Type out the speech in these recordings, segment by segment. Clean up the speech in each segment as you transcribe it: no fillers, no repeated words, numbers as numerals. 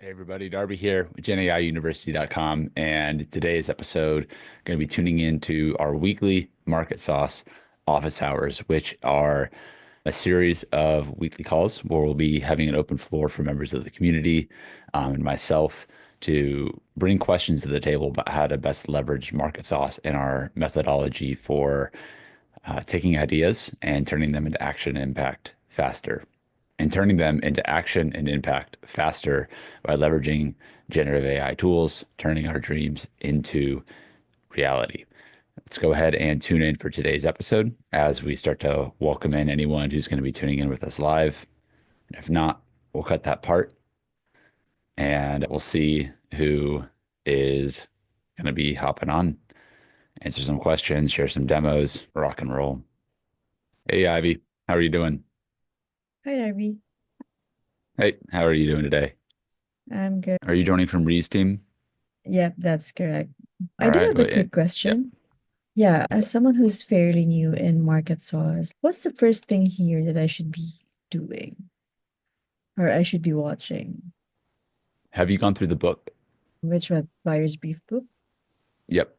Hey everybody, Darby here with GenAIUniversity.com, and today's episode going to be tuning into our weekly MarketSauce office hours, which are a series of weekly calls where we'll be having an open floor for members of the community and myself to bring questions to the table about how to best leverage MarketSauce and our methodology for taking ideas and turning them into action and impact faster and turning them into action and impact faster by leveraging generative AI tools, turning our dreams into reality. Let's go ahead and tune in for today's episode as we start to welcome in anyone who's going to be tuning in with us live. And if not, we'll cut that part and we'll see who is going to be hopping on, answer some questions, share some demos, rock and roll. Hey, Ivy, how are you doing? Hi, Darby. Hey, how are you doing today? I'm good. Are you joining from Ree's team? Yep, that's correct. I All do right. have a Well, quick yeah. question. Yeah, as someone who's fairly new in market sauce, what's the first thing here that I should be doing or I should be watching? Have you gone through the book? Which one? Buyer's brief book? Yep.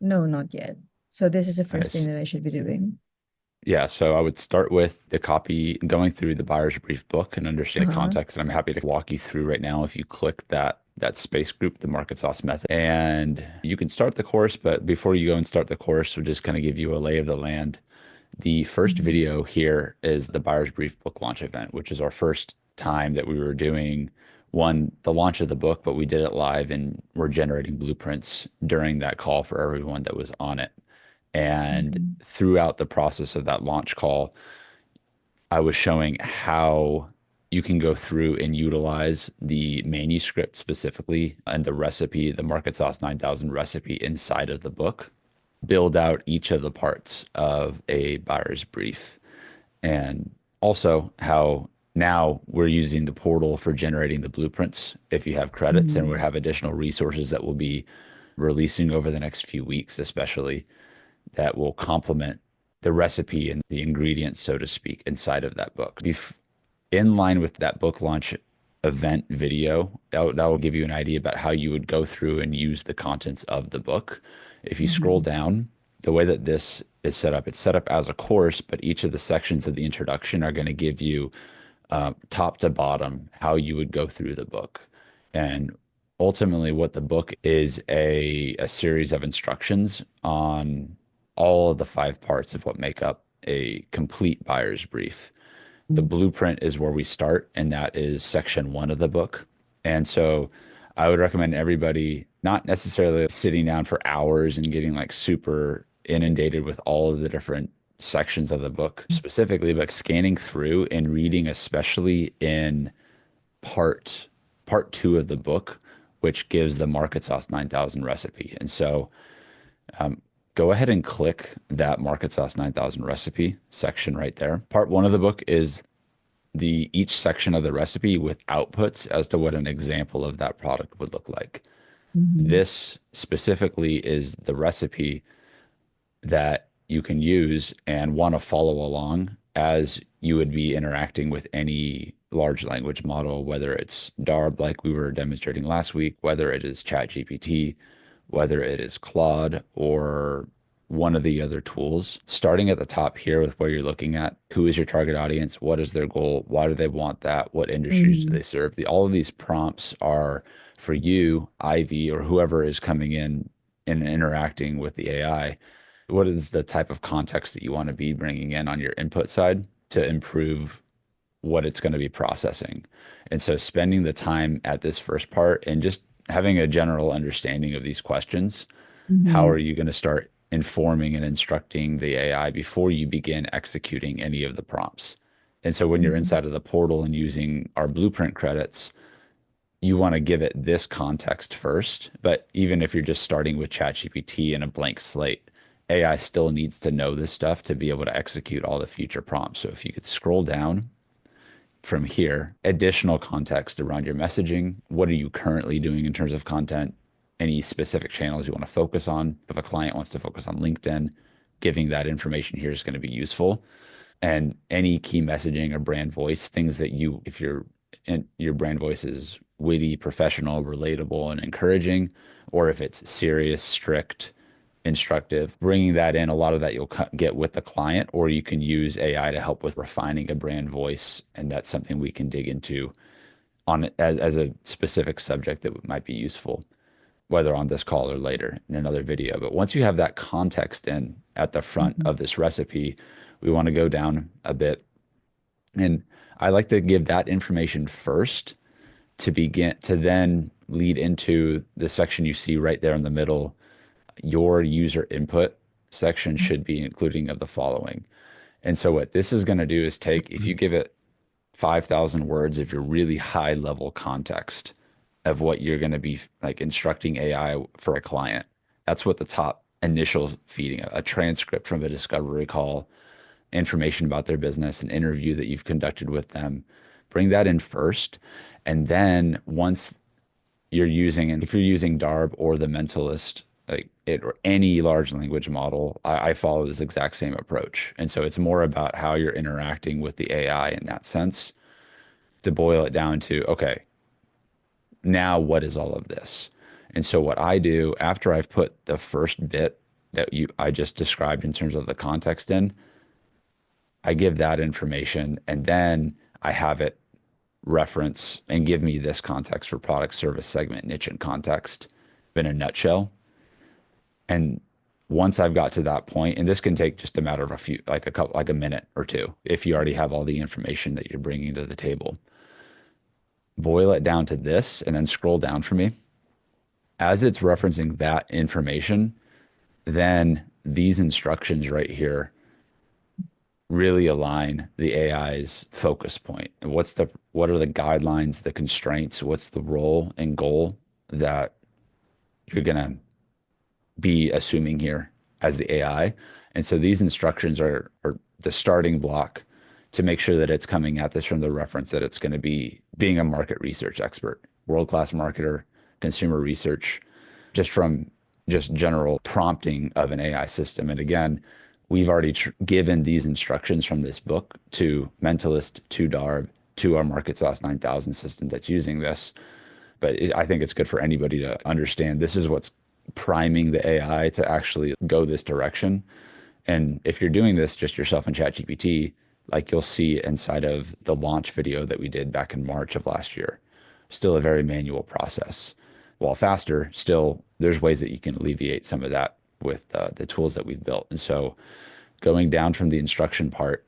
No, not yet. So this is the first thing Nice. that I should be doing. Yeah. So I would start with the copy, going through the buyer's brief book and understand the Uh-huh. context. And I'm happy to walk you through right now if you click that space group, the market sauce method. And you can start the course, but before you go and start the course, we'll just kind of give you a lay of the land. The first Mhm. video here is the buyer's brief book launch event, which is our first time that we were doing the launch of the book, but we did it live and we're generating blueprints during that call for everyone that was on it. And Mhm. throughout the process of that launch call, I was showing how you can go through and utilize the manuscript specifically and the recipe, the Market Sauce 9000 recipe inside of the book, build out each of the parts of a buyer's brief. And also how now we're using the portal for generating the blueprints if you have credits, and we Mhm. have additional resources that will be releasing over the next few weeks, especially that will complement the recipe and the ingredients, so to speak, inside of that book. In line with that book launch event video, that will give you an idea about how you would go through and use the contents of the book. If you scroll Mhm. down, the way that this is set up, it's set up as a course, but each of the sections of the introduction are going to give you top to bottom how you would go through the book. And ultimately, what the book is a series of instructions on all of the five parts of what make up a complete buyer's brief. The blueprint is where we start, and that is section one of the book. And so I would recommend everybody not necessarily sitting down for hours and getting like super inundated with all of the different sections of the book specifically, but scanning through and reading, especially in part part two of the book, which gives the Market Sauce 9000 recipe. And so go ahead and click that Market Sauce 9000 recipe section right there. Part one of the book is the each section of the recipe with outputs as to what an example of that product would look like. Mhm. This specifically is the recipe that you can use and want to follow along as you would be interacting with any large language model, whether it's DARB, like we were demonstrating last week, whether it is ChatGPT, whether it is Claude, or one of the other tools. Starting at the top here with where you're looking at who is your target audience, what is their goal, why do they want that, what industries do Mhm. they serve? All of these prompts are for you, Ivy, or whoever is coming in and interacting with the AI. What is the type of context that you want to be bringing in on your input side to improve what it's going to be processing? And so spending the time at this first part and just having a general understanding of these questions, how are Mhm. you going to start informing and instructing the AI before you begin executing any of the prompts? And so when you're Mhm. inside of the portal and using our blueprint credits, you want to give it this context first. But even if you're just starting with ChatGPT and a blank slate, AI still needs to know this stuff to be able to execute all the future prompts. So if you could scroll down from here, additional context around your messaging. What are you currently doing in terms of content? Any specific channels you want to focus on? If a client wants to focus on LinkedIn, giving that information here is going to be useful. And any key messaging or brand voice, things that you, if your brand voice is witty, professional, relatable, and encouraging, or if it's serious, strict, instructive. Bringing that in, a lot of that you'll get with the client, or you can use AI to help with refining a brand voice. And that's something we can dig into on as a specific subject that might be useful, whether on this call or later in another video. But once you have that context in at the front Mhm. of this recipe, we want to go down a bit. And I like to give that information first to begin to then lead into the section you see right there in the middle. Your user input section should be including of the following. And so what this is going to do is take, if you give it 5,000 words of your really high level context of what you're going to be like instructing AI for a client, that's what the top initial feeding, a transcript from a discovery call, information about their business, an interview that you've conducted with them. Bring that in first. And then once you're using, and if you're using DARB or the Mentalist, like it or any large language model, I follow this exact same approach. And so it's more about how you're interacting with the AI in that sense to boil it down to, okay, now what is all of this? And so what I do after I've put the first bit that I just described in terms of the context in, I give that information and then I have it reference and give me this context for product, service, segment, niche, and context in a nutshell. And once I've got to that point, and this can take just a matter of a few, like a couple, like a minute or two, if you already have all the information that you're bringing to the table, boil it down to this and then scroll down for me. As it's referencing that information, then these instructions right here really align the AI's focus point. And what are the guidelines, the constraints, what's the role and goal that you're gonna be assuming here as the AI. And so these instructions are the starting block to make sure that it's coming at this from the reference that it's going to be being a market research expert, world-class marketer, consumer research, just from just general prompting of an AI system. And again, we've already given these instructions from this book to Mentalist, to DARB, to our MarketSauce 9000 system that's using this. But I think it's good for anybody to understand this is what's priming the AI to actually go this direction. And if you're doing this just yourself in ChatGPT, like you'll see inside of the launch video that we did back in March of last year, still a very manual process. While faster, still there's ways that you can alleviate some of that with the tools that we've built. And so going down from the instruction part,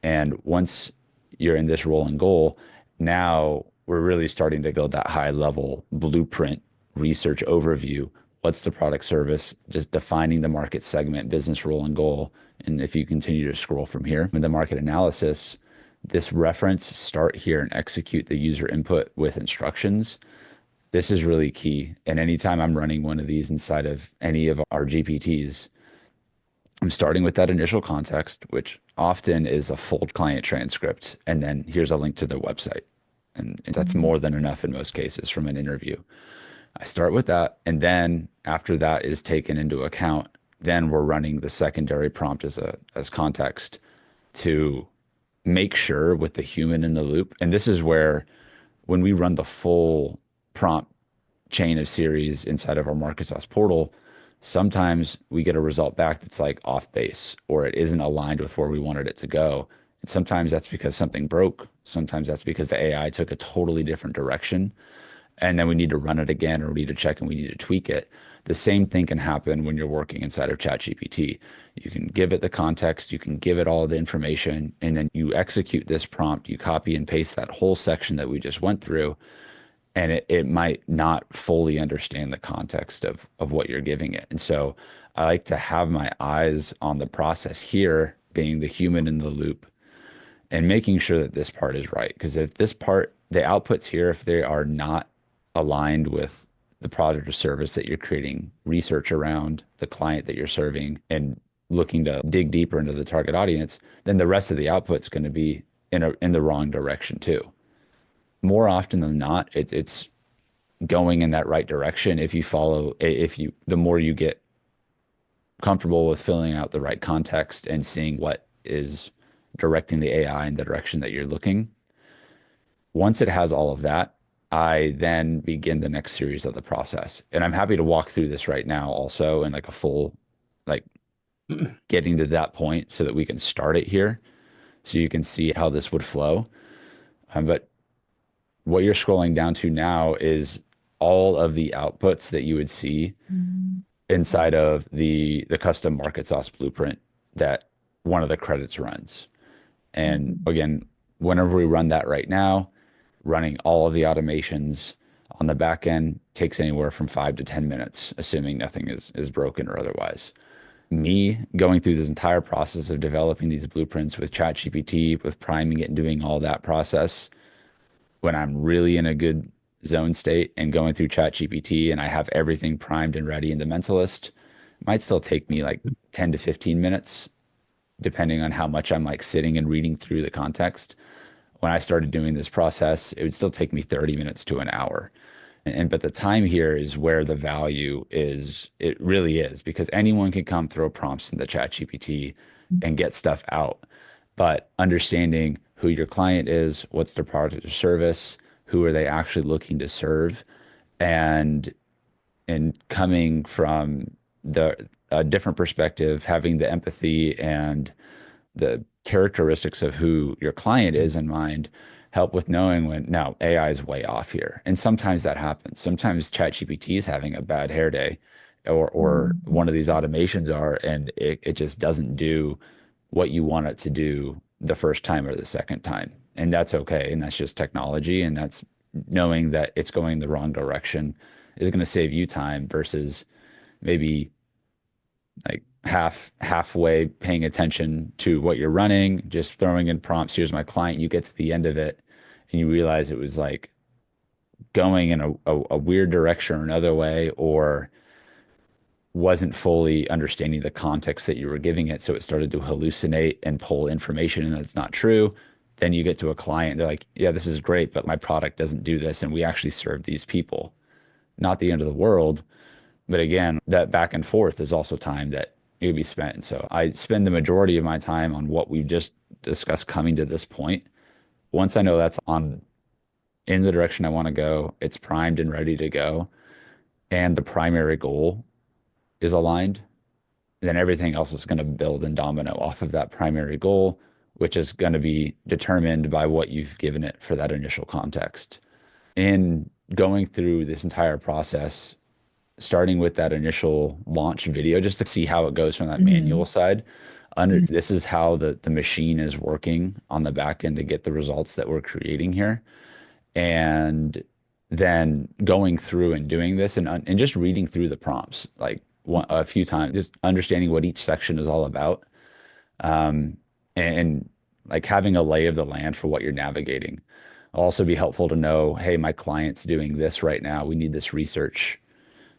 and once you're in this role and goal, now we're really starting to build that high level blueprint research overview. What's the product service? Just defining the market segment, business role and goal. And if you continue to scroll from here, in the market analysis, this reference, start here and execute the user input with instructions. This is really key. And anytime I'm running one of these inside of any of our GPTs, I'm starting with that initial context, which often is a full client transcript. And then here's a link to their website. And that's Mhm. more than enough in most cases from an interview. I start with that. And then after that is taken into account, then we're running the secondary prompt as context to make sure with the human in the loop. And this is where when we run the full prompt chain of series inside of our MarketSauce portal, sometimes we get a result back that's like off base or it isn't aligned with where we wanted it to go. And sometimes that's because something broke. Sometimes that's because the AI took a totally different direction. And then we need to run it again or we need to check and we need to tweak it. The same thing can happen when you're working inside of ChatGPT. You can give it the context, you can give it all the information, and then you execute this prompt, you copy and paste that whole section that we just went through, and it might not fully understand the context of what you're giving it. And so I like to have my eyes on the process here, being the human in the loop and making sure that this part is right. Because if this part, the outputs here, if they are not aligned with the product or service that you're creating research around, the client that you're serving, and looking to dig deeper into the target audience, then the rest of the output's going to be in the wrong direction too. More often than not, it's going in that right direction if you follow, if you, the more you get comfortable with filling out the right context and seeing what is directing the AI in the direction that you're looking. Once it has all of that, I then begin the next series of the process. And I'm happy to walk through this right now also in like a full, like getting to that point so that we can start it here so you can see how this would flow. But what you're scrolling down to now is all of the outputs that you would see Mhm. inside of the custom market sauce blueprint that one of the credits runs. And Mhm. again, whenever we run that right now, running all of the automations on the back end takes anywhere from 5 to 10 minutes, assuming nothing is broken or otherwise. Me going through this entire process of developing these blueprints with ChatGPT, with priming it and doing all that process, when I'm really in a good zone state and going through ChatGPT and I have everything primed and ready in the mentalist, it might still take me like 10 to 15 minutes, depending on how much I'm like sitting and reading through the context. When I started doing this process, it would still take me 30 minutes to an hour. And but the time here is where the value is, it really is, because anyone can come throw prompts in the chat GPT and get stuff out. But understanding who your client is, what's their product or service, who are they actually looking to serve, and coming from the a different perspective, having the empathy and the characteristics of who your client is in mind help with knowing when now AI is way off here. And sometimes that happens. Sometimes ChatGPT is having a bad hair day or Mhm. one of these automations are and it just doesn't do what you want it to do the first time or the second time. And that's okay. And that's just technology. And that's knowing that it's going the wrong direction is going to save you time versus maybe like halfway paying attention to what you're running, just throwing in prompts. Here's my client. You get to the end of it and you realize it was like going in a weird direction or another way, or wasn't fully understanding the context that you were giving it. So it started to hallucinate and pull information and that's not true. Then you get to a client, they're like, yeah, this is great, but my product doesn't do this. And we actually serve these people. Not the end of the world. But again, that back and forth is also time that it would be spent. And so I spend the majority of my time on what we've just discussed coming to this point. Once I know that's on in the direction I want to go, it's primed and ready to go, and the primary goal is aligned, then everything else is going to build and domino off of that primary goal, which is going to be determined by what you've given it for that initial context. In going through this entire process, starting with that initial launch video just to see how it goes from that manual Mhm. side. Under Mhm. this is how the machine is working on the back end to get the results that we're creating here. And then going through and doing this and just reading through the prompts like a few times, just understanding what each section is all about. Um, and like having a lay of the land for what you're navigating. Also be helpful to know, hey, my client's doing this right now. We need this research.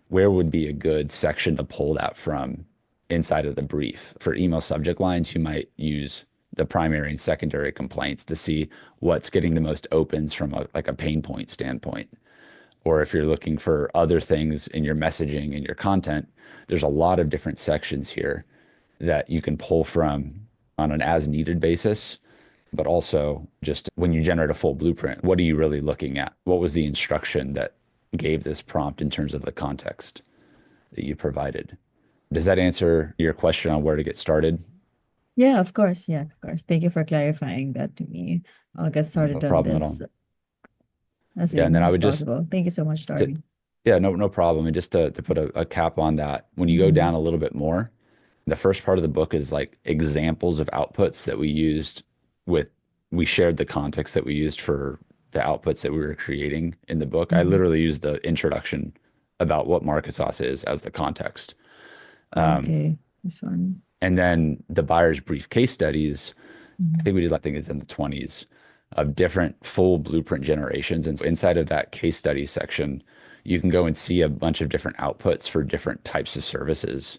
Where would be a good section to pull that from inside of the brief? For email subject lines, you might use the primary and secondary complaints to see what's getting the most opens from like a pain point standpoint. Or if you're looking for other things in your messaging and your content, there's a lot of different sections here that you can pull from on an as needed basis. But also, just when you generate a full blueprint, what are you really looking at? What was the instruction that gave this prompt in terms of the context that you provided? Does that answer your question on where to get started? Yeah, of course. Yeah, of course. Thank you for clarifying that to me. I'll get No started on problem at all. this as Yeah, and then soon I as would just possible. Thank you so much, to, Darby. yeah, no problem. And just to put a cap on that, when you go Mhm. down a little bit more, the first part of the book is like examples of outputs that we used with, we shared the context that we used for the outputs that we were creating in the book. I Mhm. literally used the introduction about what MarketSauce is as the context. Okay, this one. And then the buyer's brief case studies, I Mhm. think we did, I think it's in the 20s of different full blueprint generations. And so inside of that case study section, you can go and see a bunch of different outputs for different types of services.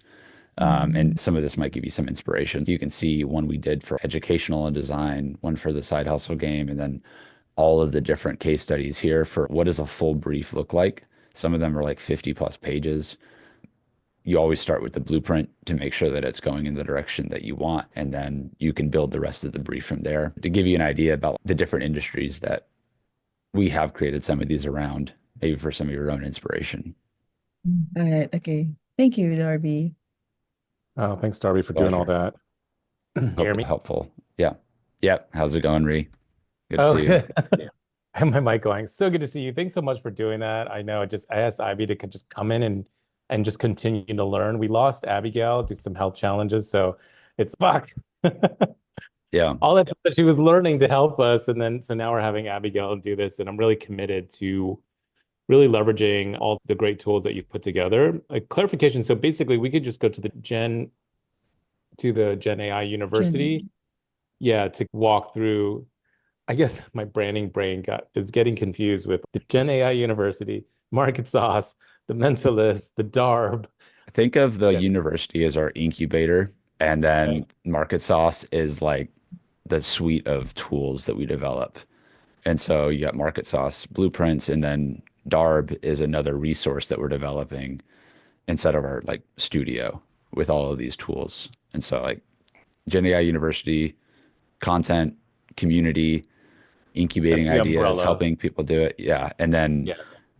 Mhm. And some of this might give you some inspiration. You can see one we did for educational and design, one for the side hustle game, and then all of the different case studies here for what does a full brief look like. Some of them are like 50 plus pages. You always start with the blueprint to make sure that it's going in the direction that you want, and then you can build the rest of the brief from there. To give you an idea about the different industries that we have created some of these around, maybe for some of your own inspiration. All right. Okay. Thank you, Darby. Oh, thanks, Darby, for doing all Pleasure. that. You Hope hear it's me? helpful. Yeah. Yeah. How's it going, Ree? Good to Oh, see you. good. I have my mic going. So good to see you. Thanks so much for doing that. I know I asked Ivy to just come in and just continue to learn. We lost Abigail to some health challenges, so it's fuck. Yeah. All that time that she was learning to help us, and then so now we're having Abigail do this, and I'm really committed to really leveraging all the great tools that you've put together. A clarification. So basically, we could just go to the Gen AI University, Jen. yeah, to walk through. I guess my branding brain is getting confused with the Gen AI University, MarketSauce, the Mentalist, the DARB. Think of the Yeah. university as our incubator, and Okay. then MarketSauce is like the suite of tools that we develop. And so you got MarketSauce blueprints, and then DARB is another resource that we're developing inside of our like studio with all of these tools. And so like Gen AI University, content, community, That's incubating the ideas, umbrella. helping people do it. Yeah. And then Yeah.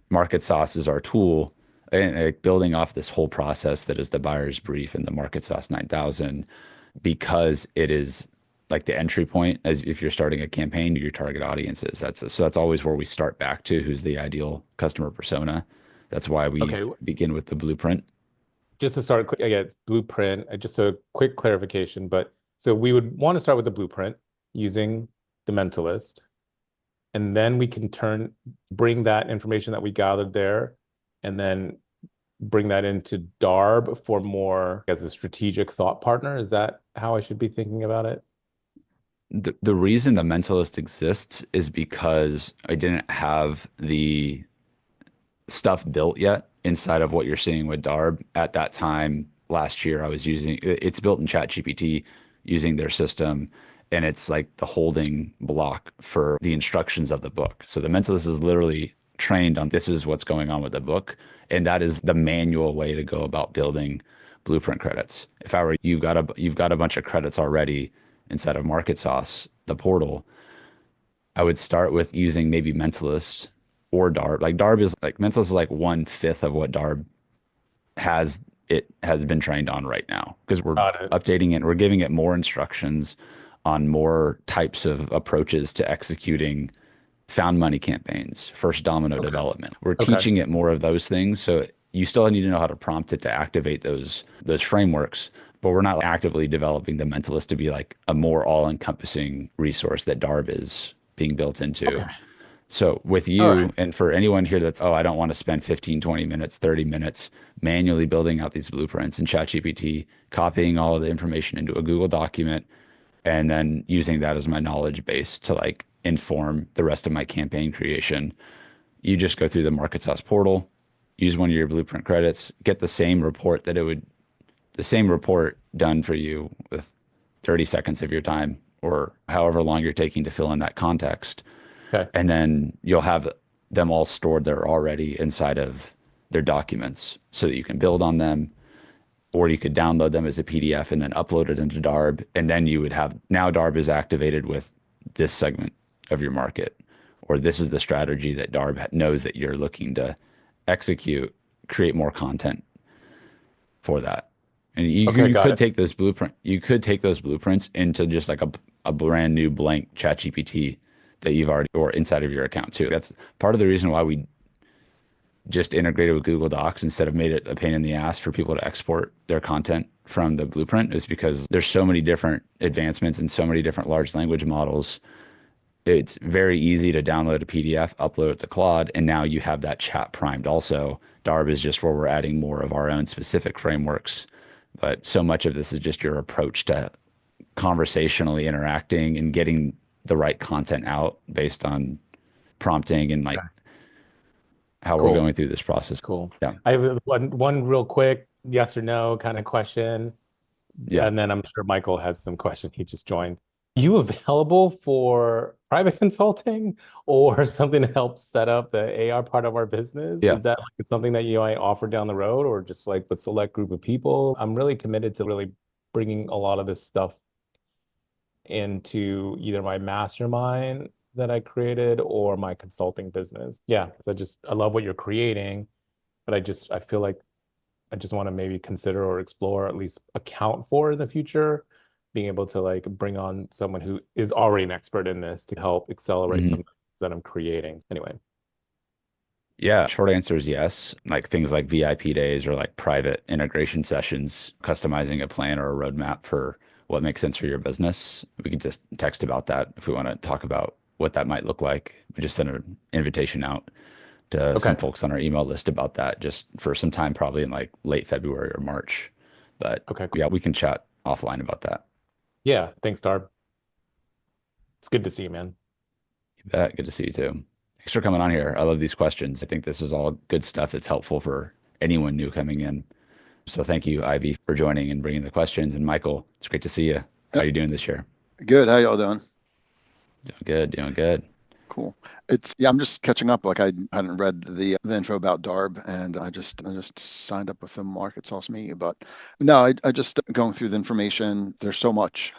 MarketSauce is our tool, and like building off this whole process that is the buyer's brief and the MarketSauce 9000, because it is like the entry point as if you're starting a campaign to your target audiences. So that's always where we start back to who's the ideal customer persona. That's why we Okay. begin with the blueprint. Just to start, again, blueprint, just a quick clarification. But so we would want to start with the blueprint using the Mentalist, and then we can bring that information that we gathered there, and then bring that into DARB for more as a strategic thought partner. Is that how I should be thinking about it? The reason the mentalist exists is because I didn't have the stuff built yet inside of what you're seeing with Darb. At that time last year, I was using it's built in ChatGPT using their system, and it's like the holding block for the instructions of the book. So the mentalist is literally trained on this is what's going on with the book, and that is the manual way to go about building blueprint credits. If I were you've got a bunch of credits already inside of MarketSauce, the portal. I would start with using maybe Mentalist or Darb. Like Darb is like Mentalist is like 1/5 of what Darb has been trained on right now because we're Got it. updating it. We're giving it more instructions on more types of approaches to executing found money campaigns, first domino Okay. development. We're Okay. teaching it more of those things. So you still need to know how to prompt it to activate those frameworks, but we're not actively developing the mentalist to be like a more all-encompassing resource that Darb is being built into. Okay. So with All right. you and for anyone here that's, oh, I don't want to spend 15, 20 minutes, 30 minutes manually building out these blueprints in ChatGPT, copying all of the information into a Google document, and then using that as my knowledge base to like inform the rest of my campaign creation. You just go through the MarketSauce portal, use one of your blueprint credits, get the same report done for you with 30 seconds of your time or however long you're taking to fill in that context. Okay. And then you'll have them all stored there already inside of their documents so that you can build on them, or you could download them as a PDF and then upload it into DARB. And then you would have now DARB is activated with this segment of your market, or this is the strategy that DARB knows that you're looking to execute, create more content for that. And Okay. you Got could it. take you could take those blueprints into just like a brand new blank chat GPT that you've already or inside of your account too. That's part of the reason why we just integrated with Google Docs instead of made it a pain in the ass for people to export their content from the blueprint is because there's so many different advancements and so many different large language models. It's very easy to download a PDF, upload it to Claude, and now you have that chat primed also. Darb is just where we're adding more of our own specific frameworks. But so much of this is just your approach to conversationally interacting and getting the right content out based on prompting and like Okay. how we're Cool. going through this process. Cool. Yeah. I have one real quick yes or no kind of question, Yeah. and then I'm sure Michael has some questions. He just joined. You available for private consulting or something to help set up the AR part of our business? Yeah. Is that like something that you might offer down the road or just like with select group of people? I'm really committed to really bringing a lot of this stuff into either my mastermind that I created or my consulting business. Yeah, I love what you're creating, but I feel like I just want to maybe consider or explore, or at least account for in the future, being able to like bring on someone who is already an expert in this to help accelerate some Mhm. things that I'm creating. Anyway, Yeah, short answer is yes. Like things like VIP days or like private integration sessions, customizing a plan or a roadmap for what makes sense for your business. We could just text about that if we want to talk about what that might look like. We just send an invitation out to some okay, folks on our email list about that just for some time, probably in like late February or March. But okay, cool. yeah, we can chat offline about that. Yeah, thanks, Darb. It's good to see you, man. You bet. Good to see you too. Thanks for coming on here. I love these questions. I think this is all good stuff that's helpful for anyone new coming in. So thank you, Ivy, for joining and bringing the questions. And Michael, it's great to see you. How are Yep. you doing this year? Good. How y'all doing? Doing good, doing good. Cool. Yeah, I'm just catching up. Like I hadn't read the intro about DARB, and I just signed up with the MarketSauce Me. But no, I just going through the information. There's so much.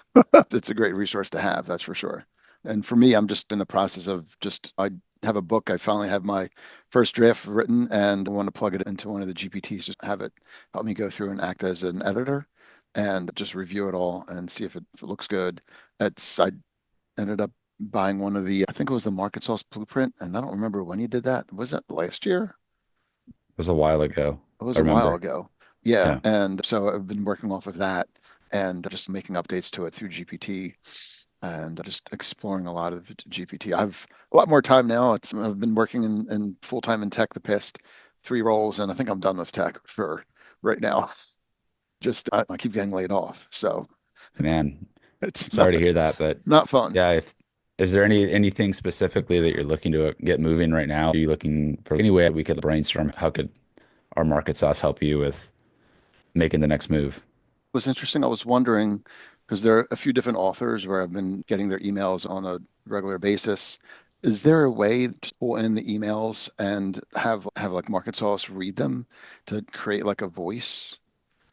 It's a great resource to have, that's for sure. And for me, I'm just in the process of just I have a book. I finally have my first draft written, and I want to plug it into one of the GPTs. Just have it help me go through and act as an editor, and just review it all and see if it looks good. I ended up buying one of I think it was the MarketSauce Blueprint, and I don't remember when you did that. Was that last year? It was a while ago. It was I a while remember. ago. Yeah, Yeah, and so I've been working off of that and just making updates to it through GPT and just exploring a lot of GPT. I've a lot more time now. I've been working in full time in tech the past 3 roles, and I think I'm done with tech for right now. Just I keep getting laid off, so man, it's not sorry to hear that, but not fun. yeah, if is there anything specifically that you're looking to get moving right now? Are you looking for any way we could brainstorm? How could our market sauce help you with making the next move? Was interesting. I was wondering because there are a few different authors where I've been getting their emails on a regular basis. Is there a way to pull in the emails and have like Market Sauce read them to create like a voice?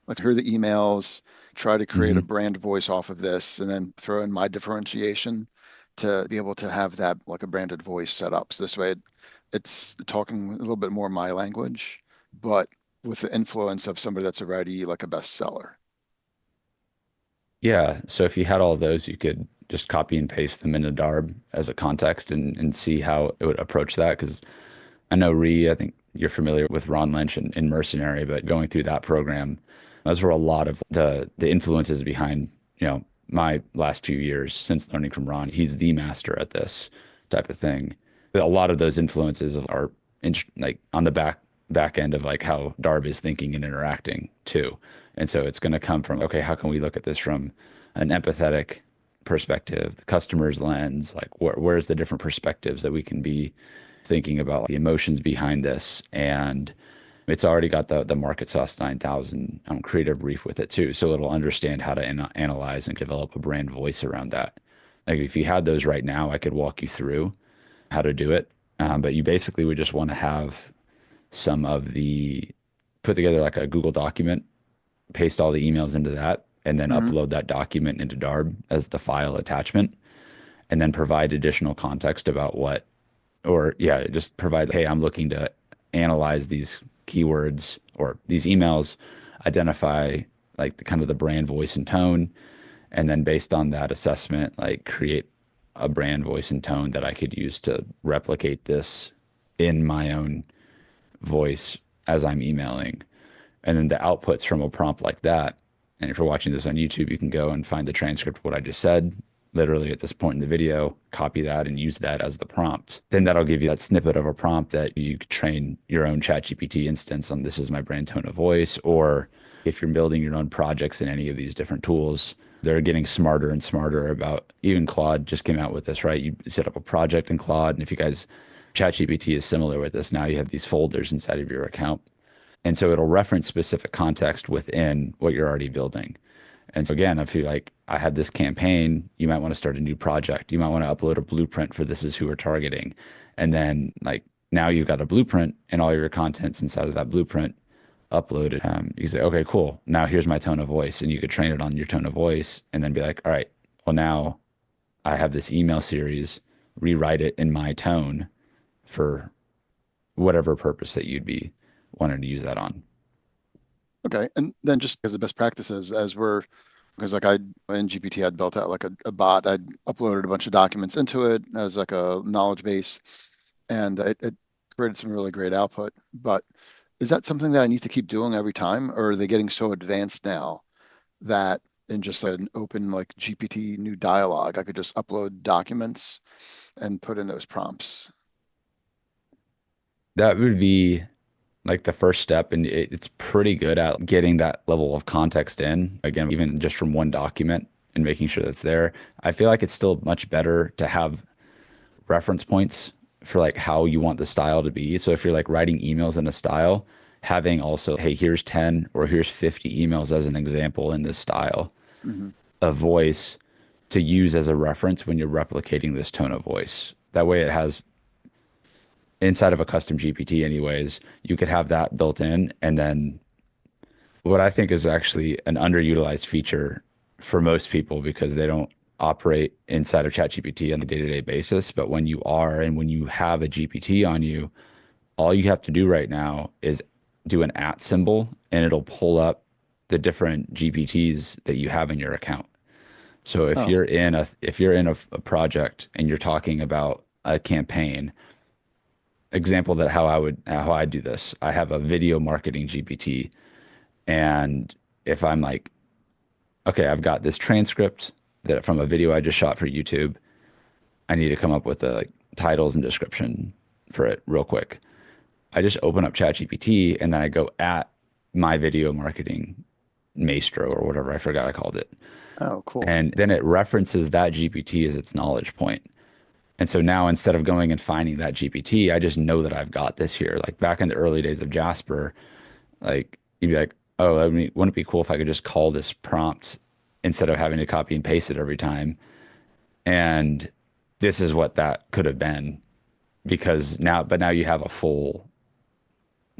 Like hear the emails, try to create a Hmm. brand voice off of this, and then throw in my differentiation to be able to have that like a branded voice set up. So this way it's talking a little bit more my language, but with the influence of somebody that's already like a bestseller. Yeah, so if you had all of those, you could just copy and paste them into DARB as a context and see how it would approach that. Because I know I think you're familiar with Ron Lynch and Mercenary, but going through that program, those were a lot of the influences behind, my last few years since learning from Ron. He's the master at this type of thing. But a lot of those influences are like on the back end of like how Darby is thinking and interacting too. And so it's going to come from, okay, how can we look at this from an empathetic perspective, the customer's lens, like where's the different perspectives that we can be thinking about the emotions behind this. And it's already got the Market Sauce 9000 creative brief with it too. So it'll understand how to analyze and develop a brand voice around that. Like if you had those right now, I could walk you through how to do it. But you basically would just want to have some of put together like a Google document, paste all the emails into that, and then Hmm. upload that document into DARB as the file attachment, and then provide additional context about or yeah, just provide, hey, I'm looking to analyze these keywords or these emails, identify like the kind of the brand voice and tone, and then based on that assessment, like create a brand voice and tone that I could use to replicate this in my own voice as I'm emailing. And then the outputs from a prompt like that. And if you're watching this on YouTube, you can go and find the transcript of what I just said, literally at this point in the video, copy that and use that as the prompt. Then that'll give you that snippet of a prompt that you could train your own ChatGPT instance on this is my brand tone of voice. Or if you're building your own projects in any of these different tools, they're getting smarter and smarter about even Claude just came out with this, right? You set up a project in Claude. And if you guys, ChatGPT is similar with this. Now you have these folders inside of your account. And so it'll reference specific context within what you're already building. And so again, if you like, I had this campaign, you might want to start a new project. You might want to upload a blueprint for this is who we're targeting. And then like now you've got a blueprint and all your contents inside of that blueprint uploaded. You can say, okay, cool. Now here's my tone of voice. And you could train it on your tone of voice and then be like, all right, well now I have this email series rewrite it in my tone for whatever purpose that you'd be wanting to use that on. Okay. And then just as the best practices, as we're, because like I in GPT, I'd built out like a bot. I'd uploaded a bunch of documents into it as like a knowledge base, and it created some really great output. But is that something that I need to keep doing every time, or are they getting so advanced now that in just like an open like GPT new dialogue, I could just upload documents and put in those prompts? That would be like the first step, and it's pretty good at getting that level of context in. Again, even just from one document and making sure that's there. I feel like it's still much better to have reference points for like how you want the style to be. So if you're like writing emails in a style, having also, hey, here's 10 or here's 50 emails as an example in this style Mm-hmm. of voice to use as a reference when you're replicating this tone of voice. That way it has inside of a custom GPT anyways, you could have that built in. And then what I think is actually an underutilized feature for most people because they don't operate inside of ChatGPT on a day-to-day basis. But when you are and when you have a GPT on you, all you have to do right now is do an @ symbol and it'll pull up the different GPTs that you have in your account. So if Oh, you're in a project and you're talking about a campaign, example that how I do this, I have a video marketing GPT, and if I'm like, okay, I've got this transcript that from a video I just shot for YouTube, I need to come up with the like, titles and description for it real quick. I just open up ChatGPT and then I go at my video marketing maestro or whatever I forgot I called it. oh, cool. And then it references that GPT as its knowledge point. And so now instead of going and finding that GPT, I just know that I've got this here. Like back in the early days of Jasper, like you'd be like, oh, I mean, wouldn't it be cool if I could just call this prompt instead of having to copy and paste it every time? And this is what that could have been because now you have a full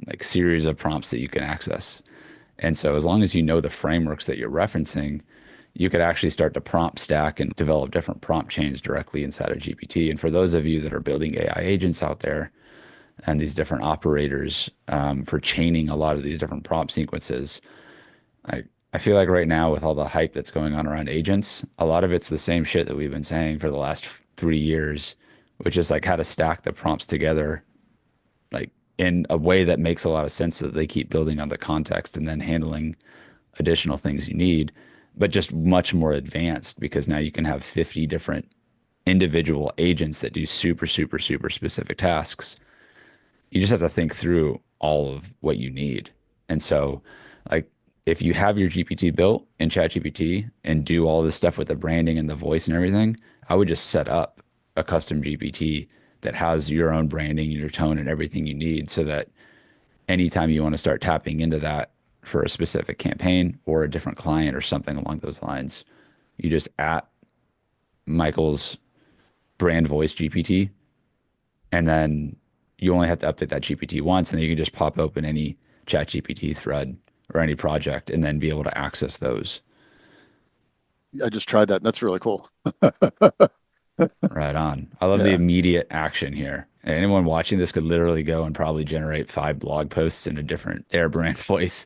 like series of prompts that you can access. And so as long as you know the frameworks that you're referencing, you could actually start to prompt stack and develop different prompt chains directly inside of GPT. And for those of you that are building AI agents out there and these different operators for chaining a lot of these different prompt sequences, I, I feel like right now with all the hype that's going on around agents, a lot of it's the same shit that we've been saying for the last 3 years, which is like how to stack the prompts together like in a way that makes a lot of sense so that they keep building on the context and then handling additional things you need, but just much more advanced because now you can have 50 different individual agents that do super, super, super specific tasks. You just have to think through all of what you need. And so, like, if you have your GPT built in ChatGPT and do all this stuff with the branding and the voice and everything, I would just set up a custom GPT that has your own branding, your tone, and everything you need so that anytime you want to start tapping into that for a specific campaign or a different client or something along those lines, you just at Michael's brand voice GPT, and then you only have to update that GPT once, and then you can just pop open any chat GPT thread or any project and then be able to access those. I just tried that. That's really cool. Right on. I love the Yeah. immediate action here. Anyone watching this could literally go and probably generate 5 blog posts in a different their brand voice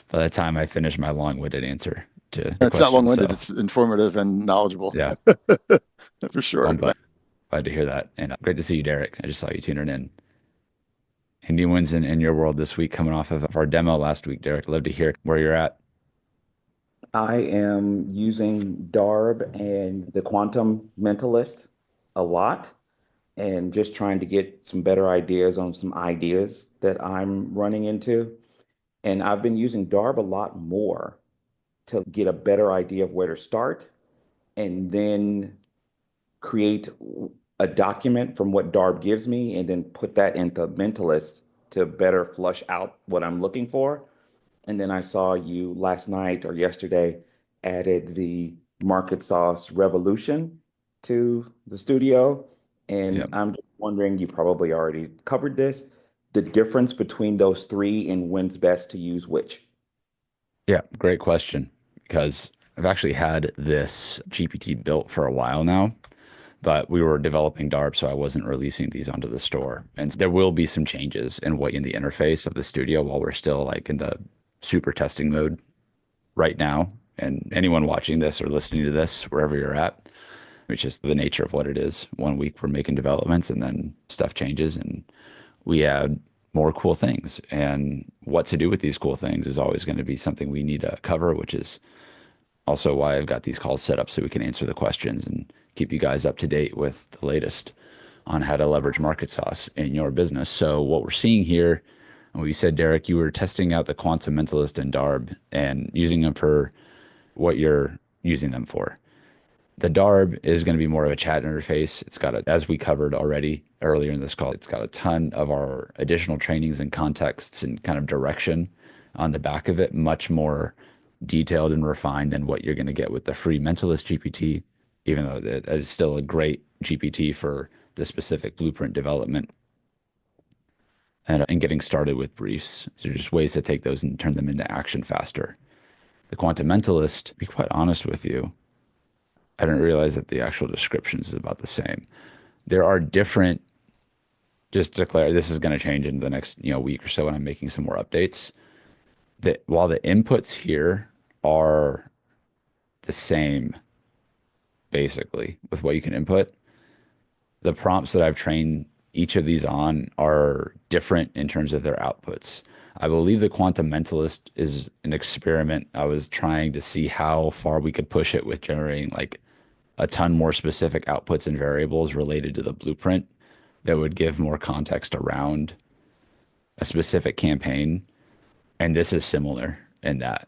by the time I finish my long-winded answer to your It's not question. long-winded. So It's informative and knowledgeable yeah, for well, sure. I'm glad to hear that. And great to see you, Derek. I just saw you tuning in. Any wins in your world this week coming off of our demo last week, Derek? Love to hear where you're at. I am using DARB and the Quantum Mentalist a lot and just trying to get some better ideas on some ideas that I'm running into. And I've been using DARB a lot more to get a better idea of where to start and then create a document from what DARB gives me and then put that into Mentalist to better flush out what I'm looking for. And then I saw you last night or yesterday added the MarketSauce Revolution to the studio. Yep. And I'm just wondering, you probably already covered this, the difference between those three and when's best to use which. Yeah, great question. Because I've actually had this GPT built for a while now. but we were developing DARB, so I wasn't releasing these onto the store. And there will be some changes in what in the interface of the studio while we're still like in the super testing mode right now. And anyone watching this or listening to this, wherever you're at, which is the nature of what it is. 1 week we're making developments and then stuff changes and we add more cool things. And what to do with these cool things is always going to be something we need to cover, which is also why I've got these calls set up so we can answer the questions and keep you guys up to date with the latest on how to leverage MarketSauce in your business. So what we're seeing here, and what you said, Derek, you were testing out the Quantum Mentalist and DARB and using them for what you're using them for. The DARB is going to be more of a chat interface. It's got, as we covered already earlier in this call, it's got a ton of our additional trainings and contexts and kind of direction on the back of it, much more detailed and refined than what you're going to get with the free Mentalist GPT, even though it is still a great GPT for the specific blueprint development and getting started with briefs. So just ways to take those and turn them into action faster. The Quantum Mentalist, to be quite honest with you, I didn't realize that the actual descriptions is about the same. There are different, just to declare, this is going to change in the next week or so when I'm making some more updates. That while the inputs here are the same, basically, with what you can input, the prompts that I've trained each of these on are different in terms of their outputs. I believe the Quantum Mentalist is an experiment. I was trying to see how far we could push it with generating like a ton more specific outputs and variables related to the blueprint that would give more context around a specific campaign. And this is similar in that,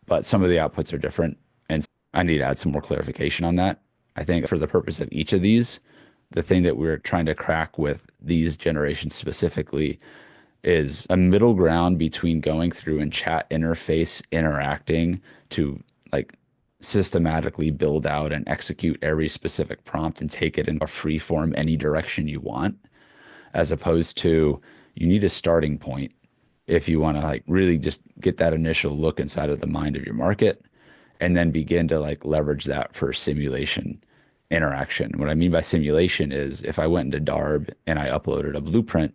but some of the outputs are different. And I need to add some more clarification on that. I think for the purpose of each of these, the thing that we're trying to crack with these generations specifically is a middle ground between going through and chat interface interacting to like systematically build out and execute every specific prompt and take it in a free form any direction you want, as opposed to you need a starting point if you want to like really just get that initial look inside of the mind of your market and then begin to like leverage that for simulation interaction. What I mean by simulation is if I went into DARB and I uploaded a blueprint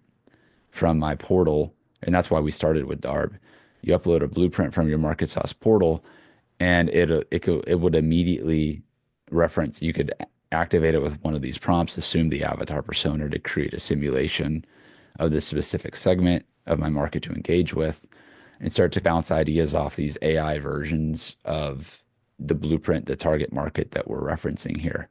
from my portal, and that's why we started with DARB. You upload a blueprint from your MarketSauce portal, and it would immediately reference. You could activate it with one of these prompts, assume the avatar persona to create a simulation of this specific segment of my market to engage with, and start to bounce ideas off these AI versions of the blueprint, the target market that we're referencing here.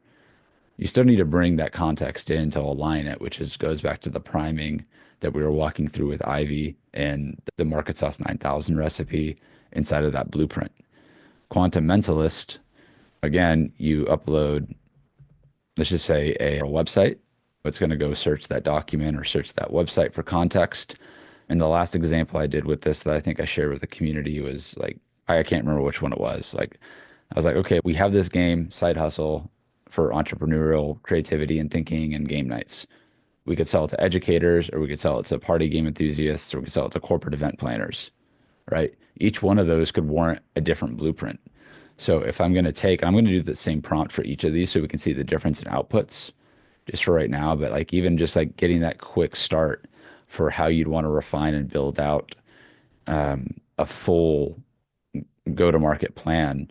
You still need to bring that context in to align it, which goes back to the priming that we were walking through with Ivy and the MarketSauce 9000 recipe inside of that blueprint. Quantum Mentalist, again, you upload, let's just say a website. It's going to go search that document or search that website for context. And the last example I did with this that I think I shared with the community was like, I can't remember which one it was. Like, I was like, okay, we have this game, Side Hustle, for entrepreneurial creativity and thinking and game nights. We could sell it to educators, or we could sell it to party game enthusiasts, or we could sell it to corporate event planners, right? Each one of those could warrant a different blueprint. So if I'm going to take, I'm going to do the same prompt for each of these so we can see the difference in outputs just for right now. But like even just like getting that quick start for how you'd want to refine and build out a full go-to-market plan,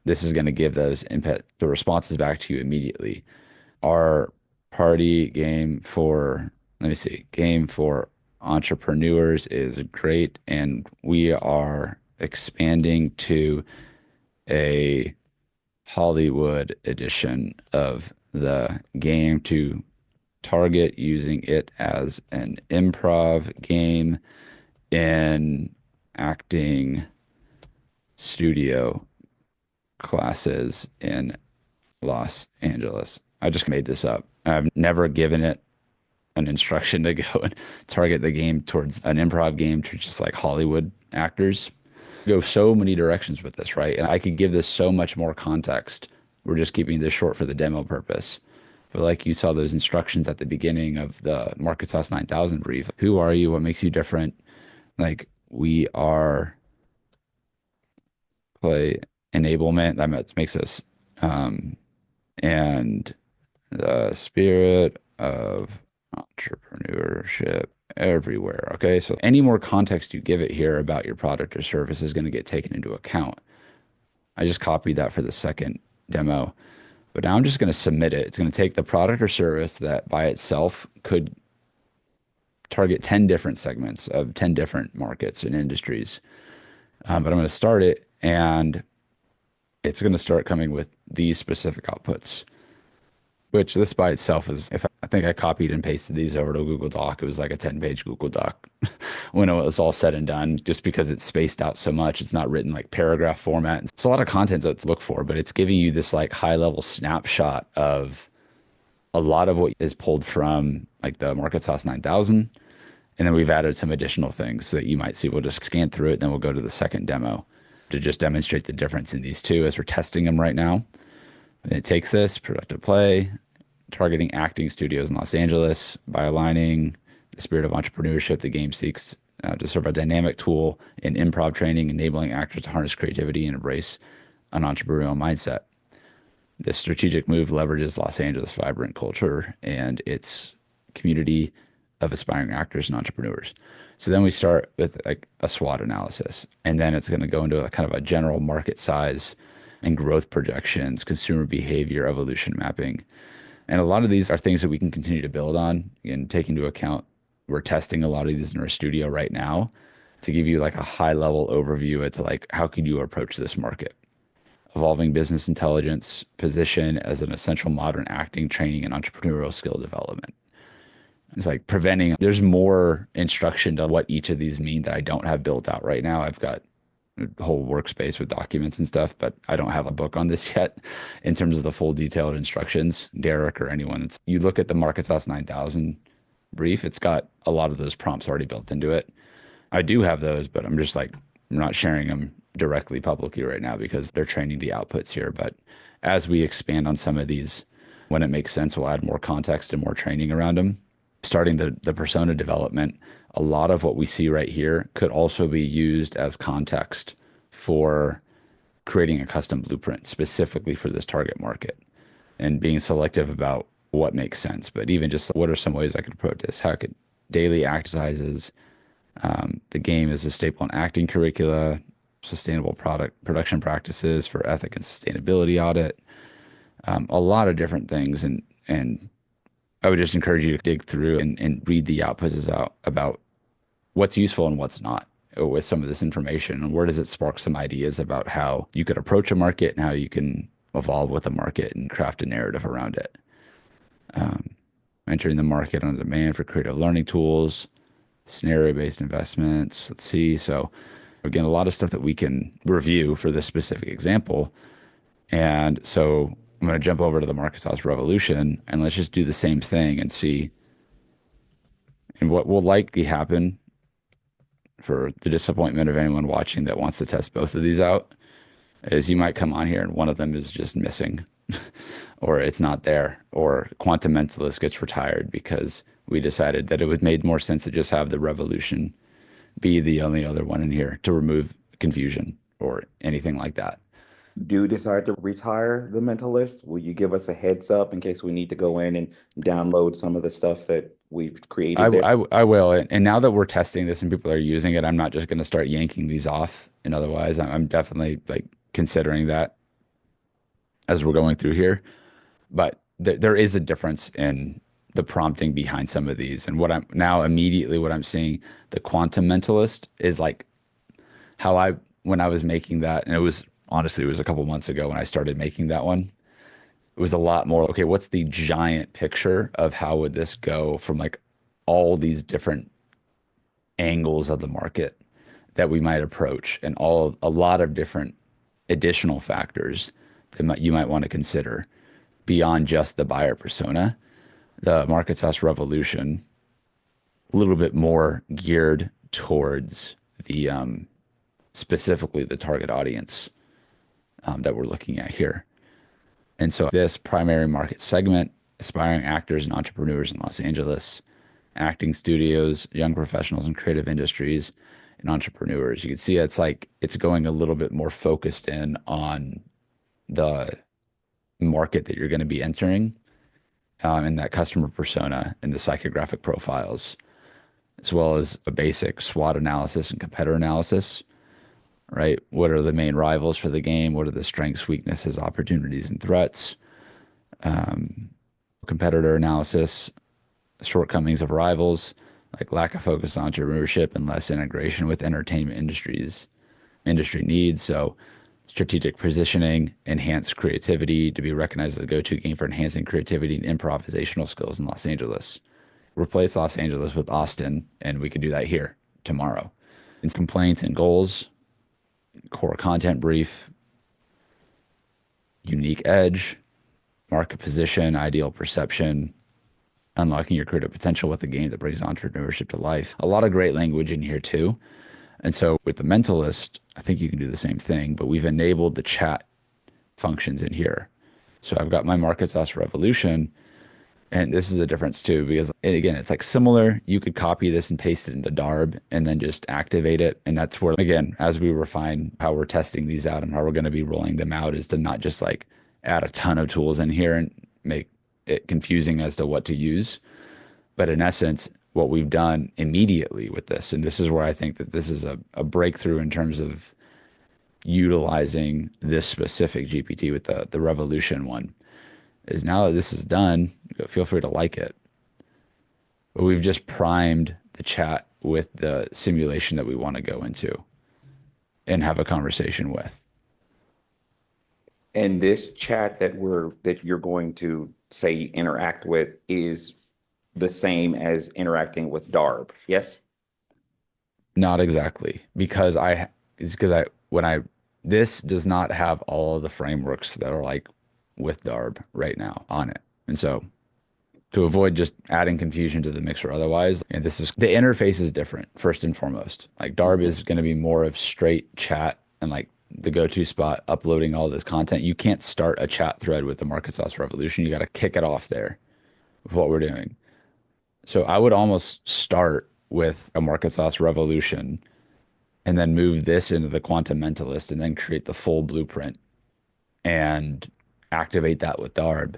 this is going to give those input, the responses back to you immediately. Our party game for, let me see, game for entrepreneurs is great, and we are expanding to a Hollywood edition of the game to target using it as an improv game in acting studio classes in Los Angeles. I just made this up. I've never given it an instruction to go and target the game towards an improv game to just like Hollywood actors. Go so many directions with this, right? And I could give this so much more context. We're just keeping this short for the demo purpose. But like you saw those instructions at the beginning of the MarketSauce 9000 brief. Who are you? What makes you different? Like we are play enablement. That makes us and The spirit of entrepreneurship everywhere. Okay, so any more context you give it here about your product or service is going to get taken into account. I just copied that for the second demo, but now I'm just going to submit it. It's going to take the product or service that by itself could target 10 different segments of 10 different markets and industries. But I'm going to start it, and it's going to start coming with these specific outputs, which this by itself is, if I think I copied and pasted these over to Google Doc, it was like a 10-page Google Doc when it was all said and done, just because it's spaced out so much. It's not written like paragraph format. It's a lot of content to look for, but it's giving you this like high level snapshot of a lot of what is pulled from like the MarketSauce 9000. And then we've added some additional things that you might see. We'll just scan through it, then we'll go to the second demo to just demonstrate the difference in these two as we're testing them right now. And it takes this productive play, targeting acting studios in Los Angeles by aligning the spirit of entrepreneurship. The game seeks to serve a dynamic tool in improv training, enabling actors to harness creativity and embrace an entrepreneurial mindset. This strategic move leverages Los Angeles' vibrant culture and its community of aspiring actors and entrepreneurs. So then we start with like a SWOT analysis, and then it's going to go into a kind of a general market size and growth projections, consumer behavior, evolution mapping. And a lot of these are things that we can continue to build on and take into account. We're testing a lot of these in our studio right now to give you like a high level overview as to like how could you approach this market. Evolving business intelligence position as an essential modern acting, training, and entrepreneurial skill development. It's like preventing, there's more instruction to what each of these mean that I don't have built out right now. I've got a whole workspace with documents and stuff, but I don't have a book on this yet in terms of the full detailed instructions. Derek or anyone, you look at the MarketSauce 9000 brief, it's got a lot of those prompts already built into it. I do have those, but I'm just like, I'm not sharing them directly publicly right now because they're training the outputs here. But as we expand on some of these, when it makes sense, we'll add more context and more training around them. Starting the persona development, a lot of what we see right here could also be used as context for creating a custom blueprint specifically for this target market and being selective about what makes sense. But even just what are some ways I could approach this? How could daily exercises, the game is a staple in acting curricula, sustainable product production practices for ethic and sustainability audit, a lot of different things. And I would just encourage you to dig through and read the outputs out about what's useful and what's not with some of this information, and where does it spark some ideas about how you could approach a market and how you can evolve with a market and craft a narrative around it. Entering the market on demand for creative learning tools, scenario-based investments. Let's see. So again, a lot of stuff that we can review for this specific example. And so I'm going to jump over to the MarketSauce Revolution and let's just do the same thing and see. And what will likely happen, for the disappointment of anyone watching that wants to test both of these out, is you might come on here and one of them is just missing or it's not there, or Quantum Mentalist gets retired because we decided that it would made more sense to just have the Revolution be the only other one in here to remove confusion or anything like that. Do decide to retire the Mentalist, will you give us a heads up in case we need to go in and download some of the stuff that we've created there? I will. And now that we're testing this and people are using it, I'm not just going to start yanking these off. And otherwise, I'm definitely like considering that as we're going through here. But there is a difference in the prompting behind some of these. And what I'm now immediately what I'm seeing, the Quantum Mentalist is like how when I was making that, and it was honestly, it was a couple months ago when I started making that one. It was a lot more, okay, what's the giant picture of how would this go from like all these different angles of the market that we might approach, and a lot of different additional factors that you might want to consider beyond just the buyer persona. The MarketSauce Revolution, a little bit more geared towards the specifically the target audience that we're looking at here. And so this primary market segment, aspiring actors and entrepreneurs in Los Angeles, acting studios, young professionals in creative industries, and entrepreneurs. You can see it's like it's going a little bit more focused in on the market that you're going to be entering and that customer persona and the psychographic profiles, as well as a basic SWOT analysis and competitor analysis, right? What are the main rivals for the game? What are the strengths, weaknesses, opportunities, and threats? Competitor analysis, shortcomings of rivals, like lack of focus on entrepreneurship and less integration with entertainment industry needs. So strategic positioning, enhanced creativity to be recognized as a go-to game for enhancing creativity and improvisational skills in Los Angeles. Replace Los Angeles with Austin, and we could do that here tomorrow. And complaints and goals, core content brief, unique edge, market position, ideal perception, unlocking your creative potential with a game that brings entrepreneurship to life. A lot of great language in here too. And so with the Mentalist, I think you can do the same thing, but we've enabled the chat functions in here. So I've got my MarketSauce Revolution, and this is a difference too, because and again, it's like similar. You could copy this and paste it into DARB and then just activate it. And that's where, again, as we refine how we're testing these out and how we're going to be rolling them out, is to not just like add a ton of tools in here and make it confusing as to what to use. But in essence, what we've done immediately with this, and this is where I think that this is a breakthrough in terms of utilizing this specific GPT with the Revolution one, is now that this is done, feel free to like it. But we've just primed the chat with the simulation that we want to go into and have a conversation with. And this chat that you're going to say interact with is the same as interacting with DARB, yes? Not exactly, because this does not have all of the frameworks that are like with DARB right now on it. And so to avoid just adding confusion to the mix or otherwise, and the interface is different first and foremost. Like DARB is going to be more of straight chat and like the go-to spot, uploading all this content. You can't start a chat thread with the MarketSauce Revolution. You got to kick it off there with what we're doing. So I would almost start with a MarketSauce Revolution and then move this into the Quantum Mentalist and then create the full blueprint and activate that with DARB.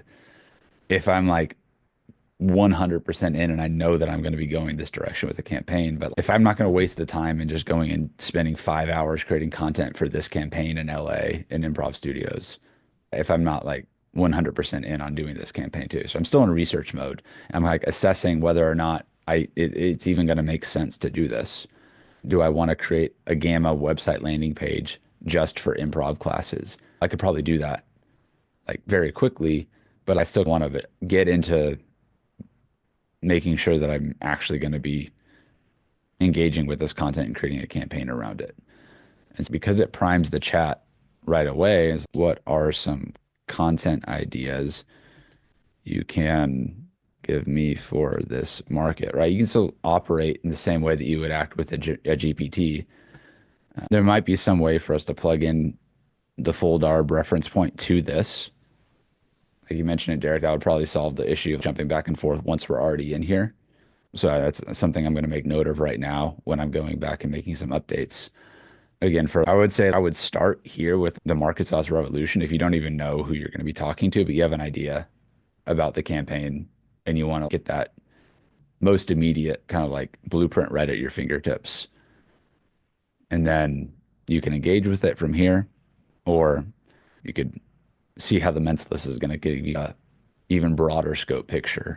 If I'm like 100% in and I know that I'm going to be going this direction with the campaign, but if I'm not going to waste the time and just going and spending 5 hours creating content for this campaign in LA in improv studios, if I'm not like 100% in on doing this campaign too. So I'm still in research mode. I'm like assessing whether or not it's even going to make sense to do this. Do I want to create a Gamma website landing page just for improv classes? I could probably do that like very quickly, but I still want to get into making sure that I'm actually going to be engaging with this content and creating a campaign around it. And so because it primes the chat right away, is what are some content ideas you can give me for this market, right? You can still operate in the same way that you would act with a GPT. There might be some way for us to plug in the full DARB reference point to this. Like you mentioned it, Derek, that would probably solve the issue of jumping back and forth once we're already in here. So that's something I'm going to make note of right now when I'm going back and making some updates. Again, I would say I would start here with the MarketSauce Revolution if you don't even know who you're going to be talking to, but you have an idea about the campaign and you want to get that most immediate kind of like blueprint right at your fingertips. And then you can engage with it from here, or you could see how the Mentalist is going to give you a even broader scope picture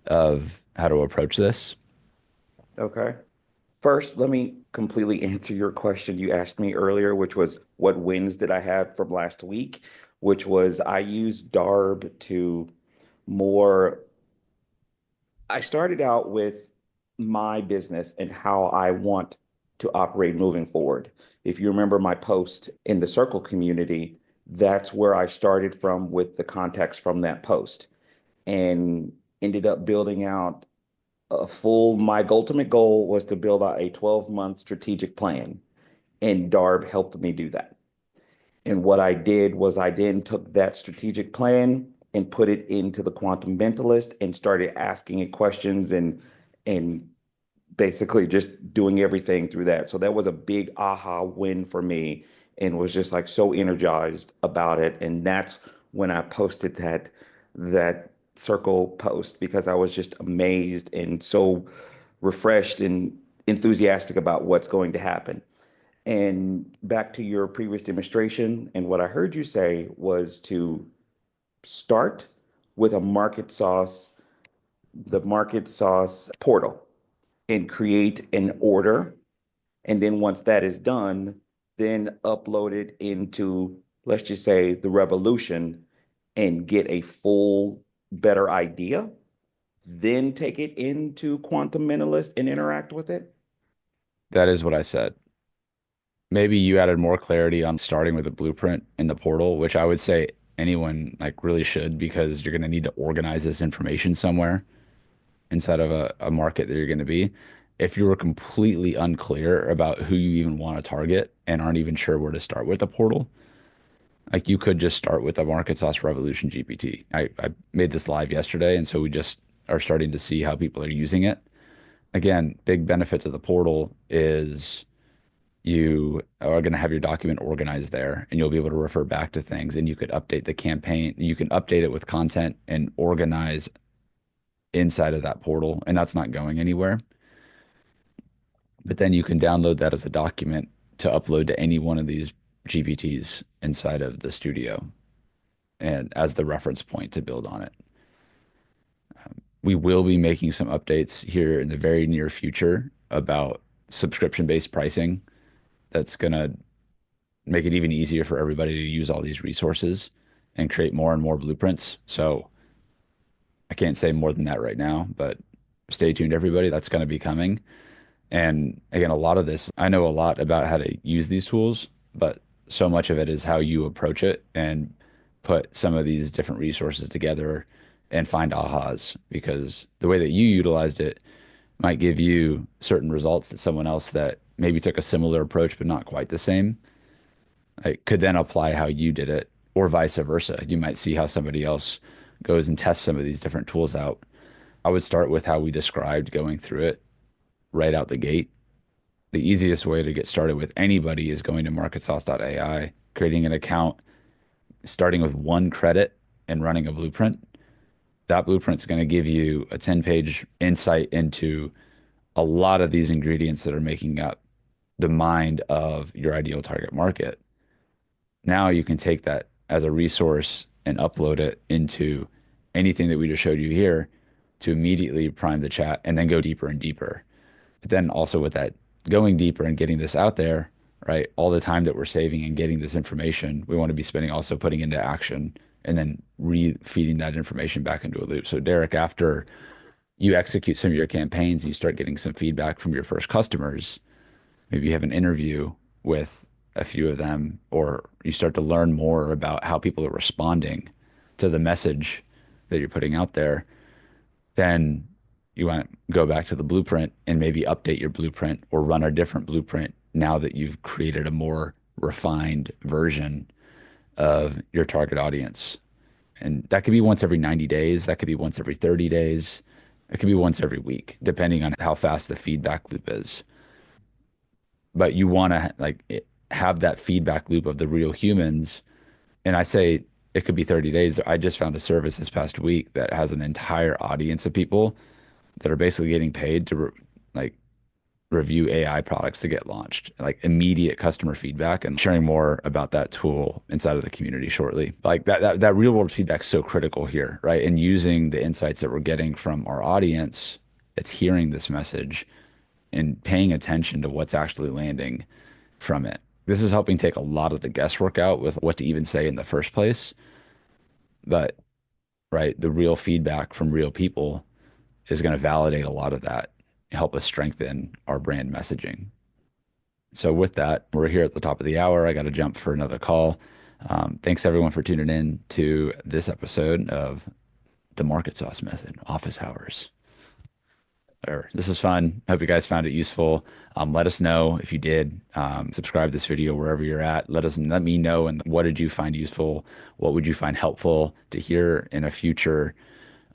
of how to approach this. Okay. First, let me completely answer your question you asked me earlier, which was what wins did I have from last week, which was I used DARB to I started out with my business and how I want to operate moving forward. If you remember my post in the Circle community, that's where I started from with the context from that post and ended up building out my ultimate goal was to build out a 12-month strategic plan, and DARB helped me do that. And what I did was I then took that strategic plan and put it into the Quantum Mentalist and started asking it questions and basically just doing everything through that. So that was a big aha win for me and was just like so energized about it. And that's when I posted that circle post because I was just amazed and so refreshed and enthusiastic about what's going to happen. And back to your previous demonstration, and what I heard you say was to start with the MarketSauce portal, and create an order. And then once that is done, then upload it into, let's just say, the Revolution and get a full, better idea. Then take it into Quantum Mentalist and interact with it. That is what I said. Maybe you added more clarity on starting with a blueprint in the portal, which I would say anyone like really should, because you're going to need to organize this information somewhere inside of a market that you're going to be. If you were completely unclear about who you even want to target and aren't even sure where to start with the portal, like you could just start with the MarketSauce Revolution GPT. I made this live yesterday, and so we just are starting to see how people are using it. Again, big benefit to the portal is you are going to have your document organized there, and you'll be able to refer back to things, and you could update the campaign. You can update it with content and organize inside of that portal, and that's not going anywhere. But then you can download that as a document to upload to any one of these GPTs inside of the studio and as the reference point to build on it. We will be making some updates here in the very near future about subscription-based pricing that's going to make it even easier for everybody to use all these resources and create more and more blueprints. So I can't say more than that right now, but stay tuned, everybody. That's going to be coming. And again, a lot of this, I know a lot about how to use these tools, but so much of it is how you approach it and put some of these different resources together and find ahas, because the way that you utilized it might give you certain results that someone else that maybe took a similar approach but not quite the same, like, could then apply how you did it, or vice versa. You might see how somebody else goes and tests some of these different tools out. I would start with how we described going through it right out the gate. The easiest way to get started with anybody is going to marketsauce.ai, creating an account, starting with one credit and running a blueprint. That blueprint's going to give you a 10-page insight into a lot of these ingredients that are making up the mind of your ideal target market. Now you can take that as a resource and upload it into anything that we just showed you here to immediately prime the chat and then go deeper and deeper. But then also with that going deeper and getting this out there, right? All the time that we're saving and getting this information, we want to be spending also putting into action and then re-feeding that information back into a loop. So Derek, after you execute some of your campaigns and you start getting some feedback from your first customers, maybe you have an interview with a few of them, or you start to learn more about how people are responding to the message that you're putting out there, then you want to go back to the blueprint and maybe update your blueprint or run a different blueprint now that you've created a more refined version of your target audience. And that could be once every 90 days. That could be once every 30 days. It could be once every week, depending on how fast the feedback loop is. But you want to have that feedback loop of the real humans. And I say it could be 30 days. I just found a service this past week that has an entire audience of people that are basically getting paid to review AI products to get launched, like immediate customer feedback, and sharing more about that tool inside of the community shortly. Like that real world feedback is so critical here, right? And using the insights that we're getting from our audience that's hearing this message and paying attention to what's actually landing from it. This is helping take a lot of the guesswork out with what to even say in the first place. But right, the real feedback from real people is going to validate a lot of that, help us strengthen our brand messaging. So with that, we're here at the top of the hour. I got to jump for another call. Thanks everyone for tuning in to this episode of the MarketSauce Method, Office Hours. This is fun. Hope you guys found it useful. Let us know if you did. Subscribe to this video wherever you're at. Let me know, and what did you find useful? What would you find helpful to hear in a future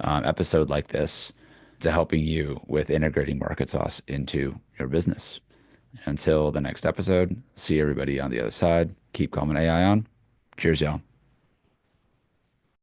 episode like this, to helping you with integrating MarketSauce into your business. Until the next episode, see everybody on the other side. Keep calm and AI on. Cheers, y'all.